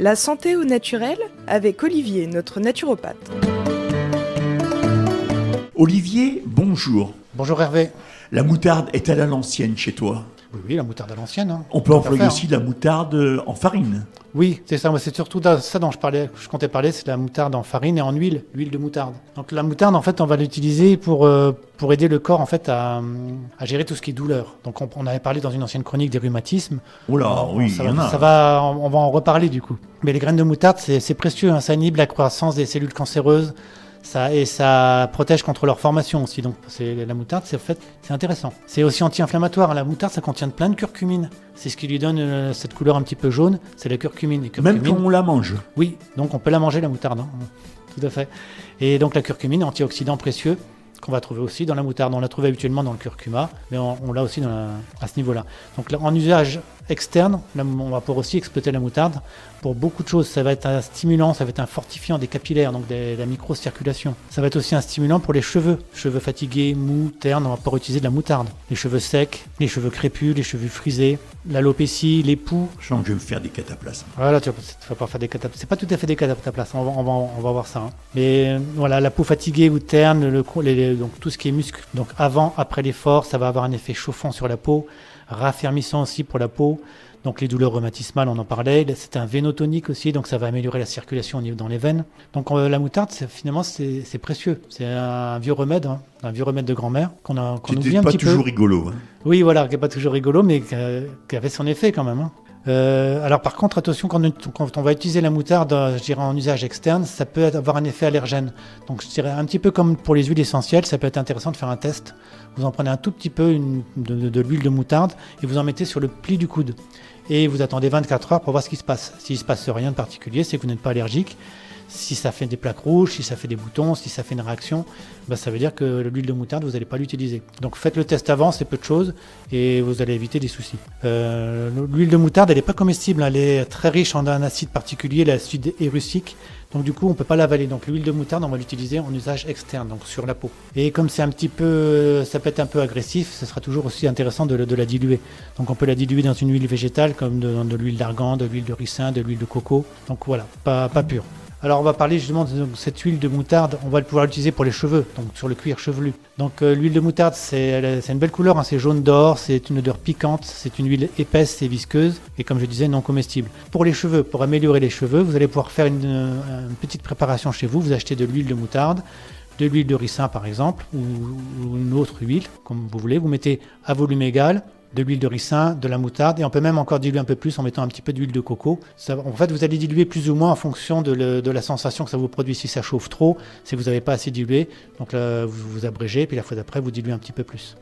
La santé au naturel avec Olivier, notre naturopathe. Olivier, bonjour. Bonjour Hervé. La moutarde est-elle à l'ancienne chez toi? Oui, la moutarde à l'ancienne. On peut employer aussi la moutarde en farine. Oui, c'est ça. C'est surtout ça dont je comptais parler, c'est la moutarde en farine et en huile de moutarde. Donc la moutarde, en fait, on va l'utiliser pour aider le corps en fait à gérer tout ce qui est douleur. Donc on avait parlé dans une ancienne chronique des rhumatismes. Oh là, oui, il y en a. On va en reparler du coup. Mais les graines de moutarde, c'est précieux. Ça inhibe la croissance des cellules cancéreuses. Ça protège contre leur formation aussi. Donc la moutarde, c'est intéressant. C'est aussi anti-inflammatoire. La moutarde, ça contient plein de curcumine. C'est ce qui lui donne cette couleur un petit peu jaune. C'est la curcumine. Même quand on la mange. Oui, donc on peut la manger, la moutarde. Tout à fait. Et donc la curcumine, antioxydant précieux, qu'on va trouver aussi dans la moutarde. On la trouve habituellement dans le curcuma, mais on l'a aussi à ce niveau-là. Donc là, en usage externe, là, on va pouvoir aussi exploiter la moutarde pour beaucoup de choses. Ça va être un stimulant, ça va être un fortifiant des capillaires, donc de la microcirculation. Ça va être aussi un stimulant pour les cheveux fatigués, mous, ternes. On va pouvoir utiliser de la moutarde. Les cheveux secs, les cheveux crépus, les cheveux frisés, l'alopécie, les poux. Je sens que je vais me faire des cataplasmes. Voilà, tu vas pas faire des cataplasmes. C'est pas tout à fait des cataplasmes. On va voir ça. Mais voilà, la peau fatiguée ou terne, donc tout ce qui est muscle. Donc avant, après l'effort, ça va avoir un effet chauffant sur la peau, raffermissant aussi pour la peau. Donc les douleurs rhumatismales, on en parlait. C'est un vénotonique aussi, donc ça va améliorer la circulation dans les veines. Donc la moutarde, finalement, c'est précieux. C'est un vieux remède, un vieux remède de grand-mère qu'on oublie un petit peu. C'était pas toujours rigolo. Hein. Oui, voilà, qui n'est pas toujours rigolo, mais qui avait son effet quand même. Alors par contre, attention, quand on va utiliser la moutarde, je dirais en usage externe, ça peut avoir un effet allergène. Donc je dirais un petit peu comme pour les huiles essentielles, ça peut être intéressant de faire un test. Vous en prenez un tout petit peu de l'huile de moutarde et vous en mettez sur le pli du coude. Et vous attendez 24 heures pour voir ce qui se passe. S'il ne se passe rien de particulier, c'est que vous n'êtes pas allergique. Si ça fait des plaques rouges, si ça fait des boutons, si ça fait une réaction, ça veut dire que l'huile de moutarde, vous n'allez pas l'utiliser. Donc faites le test avant, c'est peu de choses, et vous allez éviter des soucis. L'huile de moutarde, elle n'est pas comestible, elle est très riche en un acide particulier, l'acide érucique. Donc du coup, on ne peut pas l'avaler. Donc l'huile de moutarde, on va l'utiliser en usage externe, donc sur la peau. Et comme ça peut être un peu agressif, ce sera toujours aussi intéressant de la diluer. Donc on peut la diluer dans une huile végétale, comme de l'huile d'argan, de l'huile de ricin, de l'huile de coco. Donc voilà, pas pure. Alors on va parler justement de cette huile de moutarde, on va pouvoir l'utiliser pour les cheveux, donc sur le cuir chevelu. Donc l'huile de moutarde, c'est une belle couleur, c'est jaune d'or, c'est une odeur piquante, c'est une huile épaisse et visqueuse, et comme je disais, non comestible. Pour les cheveux, pour améliorer les cheveux, vous allez pouvoir faire une petite préparation chez vous, vous achetez de l'huile de moutarde, de l'huile de ricin par exemple, ou une autre huile, comme vous voulez, vous mettez à volume égal, de l'huile de ricin, de la moutarde, et on peut même encore diluer un peu plus en mettant un petit peu d'huile de coco. En fait, vous allez diluer plus ou moins en fonction de la sensation que ça vous produit. Si ça chauffe trop, si vous n'avez pas assez dilué, donc là, vous abrégez, puis la fois d'après, vous diluez un petit peu plus.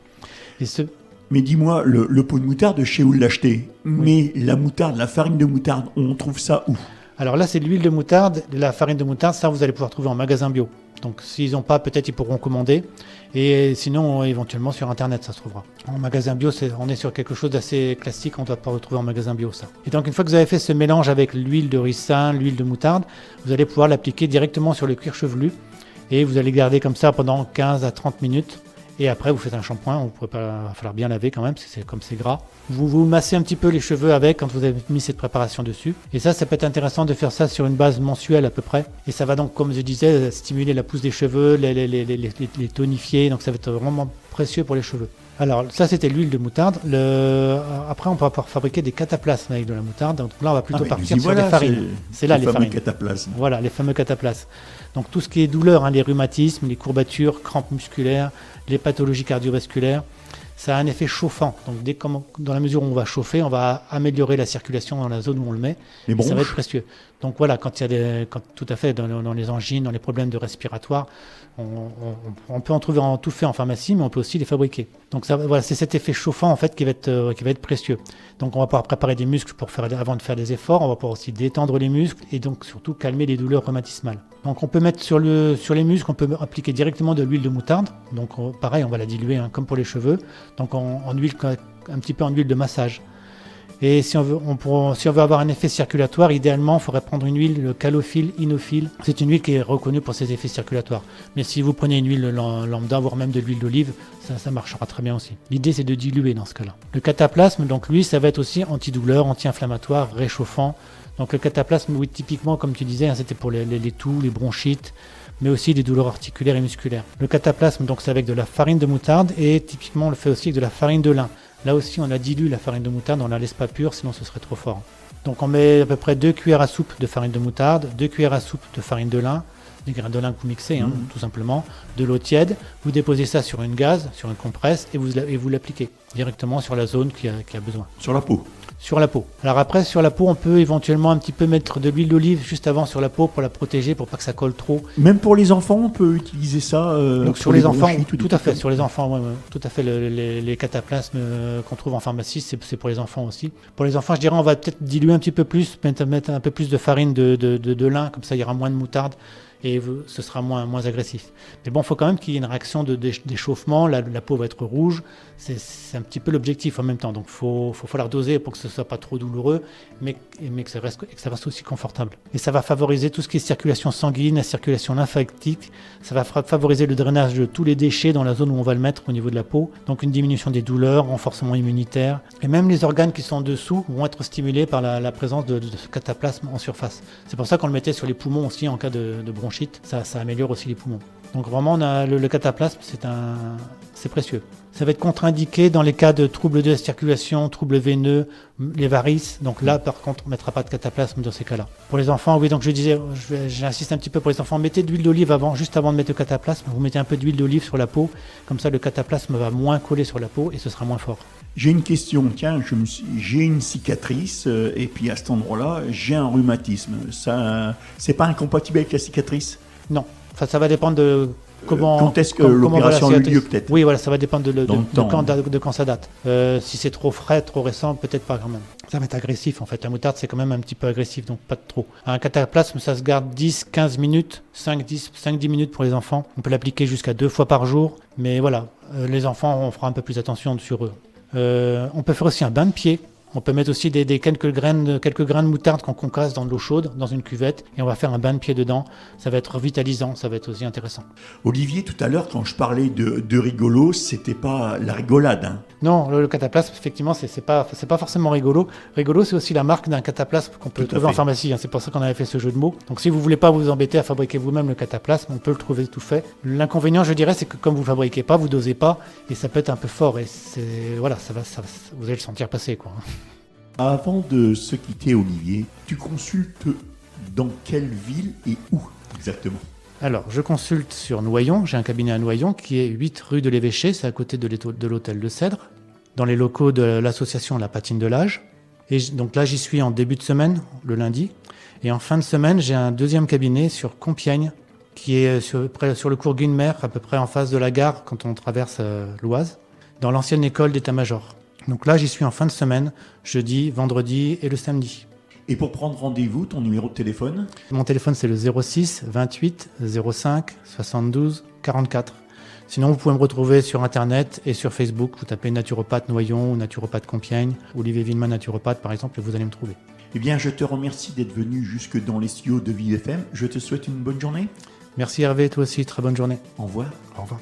Mais dis-moi, le pot de moutarde, chez où l'acheter? Oui. Mais la moutarde, la farine de moutarde, on trouve ça où? Alors là, c'est l'huile de moutarde, la farine de moutarde, ça vous allez pouvoir trouver en magasin bio. Donc s'ils n'ont pas, peut-être ils pourront commander. Et sinon, éventuellement sur Internet, ça se trouvera. En magasin bio, on est sur quelque chose d'assez classique, on doit pas retrouver en magasin bio ça. Et donc une fois que vous avez fait ce mélange avec l'huile de ricin, l'huile de moutarde, vous allez pouvoir l'appliquer directement sur le cuir chevelu. Et vous allez garder comme ça pendant 15 à 30 minutes. Et après, vous faites un shampoing, il va falloir bien laver quand même, parce que comme c'est gras. Vous massez un petit peu les cheveux avec quand vous avez mis cette préparation dessus. Et ça peut être intéressant de faire ça sur une base mensuelle à peu près. Et ça va donc, comme je disais, stimuler la pousse des cheveux, les tonifier. Donc ça va être vraiment précieux pour les cheveux. Alors ça, c'était l'huile de moutarde. Après, on peut pouvoir fabriquer des cataplasmes avec de la moutarde. Donc là, on va plutôt partir sur les farines. C'est là les farines. Cataplasmes. Voilà, les fameux cataplasmes. Donc tout ce qui est douleur, les rhumatismes, les courbatures, crampes musculaires, les pathologies cardiovasculaires, ça a un effet chauffant. Donc dans la mesure où on va chauffer, on va améliorer la circulation dans la zone où on le met. Et ça va être précieux. Donc voilà, tout à fait, dans les angines, dans les problèmes de respiratoire, on peut en trouver en tout fait en pharmacie, mais on peut aussi les fabriquer. Donc voilà, c'est cet effet chauffant en fait qui va être précieux. Donc on va pouvoir préparer des muscles avant de faire des efforts, on va pouvoir aussi détendre les muscles et donc surtout calmer les douleurs rhumatismales. Donc on peut mettre sur les muscles, on peut appliquer directement de l'huile de moutarde. Donc pareil, on va la diluer comme pour les cheveux. Donc en huile, un petit peu en huile de massage. Et si on veut avoir un effet circulatoire, idéalement, il faudrait prendre une huile calophylle, inophile. C'est une huile qui est reconnue pour ses effets circulatoires. Mais si vous prenez une huile lambda, voire même de l'huile d'olive, ça marchera très bien aussi. L'idée, c'est de diluer dans ce cas-là. Le cataplasme, donc lui, ça va être aussi antidouleur, anti-inflammatoire, réchauffant. Donc le cataplasme, oui, typiquement, comme tu disais, hein, c'était pour les toux, les bronchites, mais aussi les douleurs articulaires et musculaires. Le cataplasme, donc, c'est avec de la farine de moutarde et typiquement on le fait aussi avec de la farine de lin. Là aussi, on a dilué la farine de moutarde, on la laisse pas pure, sinon ce serait trop fort. Donc on met à peu près 2 cuillères à soupe de farine de moutarde, 2 cuillères à soupe de farine de lin, des grains de lin que vous mixez, hein, tout simplement, de l'eau tiède. Vous déposez ça sur une gaze, sur une compresse, et vous l'appliquez directement sur la zone qui a besoin. Sur la peau. Sur la peau. Alors après, sur la peau, on peut éventuellement un petit peu mettre de l'huile d'olive juste avant sur la peau pour la protéger, pour pas que ça colle trop. Même pour les enfants, on peut utiliser ça. Donc sur les enfants, tout à fait. Sur les enfants, ouais, tout à fait. Les cataplasmes qu'on trouve en pharmacie, c'est pour les enfants aussi. Pour les enfants, je dirais, on va peut-être diluer un petit peu plus, mettre un peu plus de farine de lin, comme ça il y aura moins de moutarde. Et ce sera moins agressif. Mais bon, il faut quand même qu'il y ait une réaction d'échauffement, la peau va être rouge, c'est un petit peu l'objectif en même temps, donc il faut falloir doser pour que ce ne soit pas trop douloureux, mais que ça reste aussi confortable. Et ça va favoriser tout ce qui est circulation sanguine, la circulation lymphatique, ça va favoriser le drainage de tous les déchets dans la zone où on va le mettre au niveau de la peau, donc une diminution des douleurs, renforcement immunitaire, et même les organes qui sont en dessous vont être stimulés par la présence de ce cataplasme en surface. C'est pour ça qu'on le mettait sur les poumons aussi en cas de bronchite, ça améliore aussi les poumons. Donc vraiment, on a le cataplasme, c'est précieux. Ça va être contre-indiqué dans les cas de troubles de la circulation, troubles veineux, les varices. Donc là, par contre, on ne mettra pas de cataplasme dans ces cas-là. Pour les enfants, oui, donc je disais, j'insiste un petit peu pour les enfants, mettez de l'huile d'olive juste avant de mettre le cataplasme. Vous mettez un peu d'huile d'olive sur la peau, comme ça le cataplasme va moins coller sur la peau et ce sera moins fort. J'ai une question, tiens, j'ai une cicatrice et puis à cet endroit-là, j'ai un rhumatisme. Ça, c'est pas incompatible avec la cicatrice ? Non, enfin, ça va dépendre de quand est-ce que l'opération a eu lieu peut-être ? Oui, voilà, ça va dépendre de quand ça date. Si c'est trop frais, trop récent, peut-être pas quand même. Ça va être agressif en fait. La moutarde, c'est quand même un petit peu agressif, donc pas de trop. Un cataplasme, ça se garde 10-15 minutes, 5-10 minutes pour les enfants. On peut l'appliquer jusqu'à 2 fois par jour, mais voilà, les enfants, on fera un peu plus attention sur eux. On peut faire aussi un bain de pied. On peut mettre aussi quelques grains de moutarde qu'on concasse dans de l'eau chaude, dans une cuvette, et on va faire un bain de pied dedans. Ça va être vitalisant, ça va être aussi intéressant. Olivier, tout à l'heure, quand je parlais de rigolo, c'était pas la rigolade. Hein. Non, le cataplasme, effectivement, c'est pas forcément rigolo. Rigolo, c'est aussi la marque d'un cataplasme qu'on peut trouver en pharmacie. Hein. C'est pour ça qu'on avait fait ce jeu de mots. Donc si vous voulez pas vous embêter à fabriquer vous-même le cataplasme, on peut le trouver tout fait. L'inconvénient, je dirais, c'est que comme vous le fabriquez pas, vous dosez pas, et ça peut être un peu fort. Et voilà, vous allez le sentir passer, quoi. Avant de se quitter, Olivier, tu consultes dans quelle ville et où exactement ? Alors, je consulte sur Noyon. J'ai un cabinet à Noyon qui est 8 rue de l'Évêché, c'est à côté de l'hôtel de Cèdre, dans les locaux de l'association La Patine de l'Âge. Et donc là, j'y suis en début de semaine, le lundi. Et en fin de semaine, j'ai un deuxième cabinet sur Compiègne, qui est sur le cours Gunemer, à peu près en face de la gare, quand on traverse l'Oise, dans l'ancienne école d'état-major. Donc là, j'y suis en fin de semaine, jeudi, vendredi et le samedi. Et pour prendre rendez-vous, ton numéro de téléphone ? Mon téléphone, c'est le 06 28 05 72 44. Sinon, vous pouvez me retrouver sur Internet et sur Facebook. Vous tapez naturopathe Noyon ou naturopathe Compiègne, Olivier Villemin naturopathe par exemple, et vous allez me trouver. Eh bien, je te remercie d'être venu jusque dans les studios de Ville FM. Je te souhaite une bonne journée. Merci Hervé, toi aussi, très bonne journée. Au revoir. Au revoir.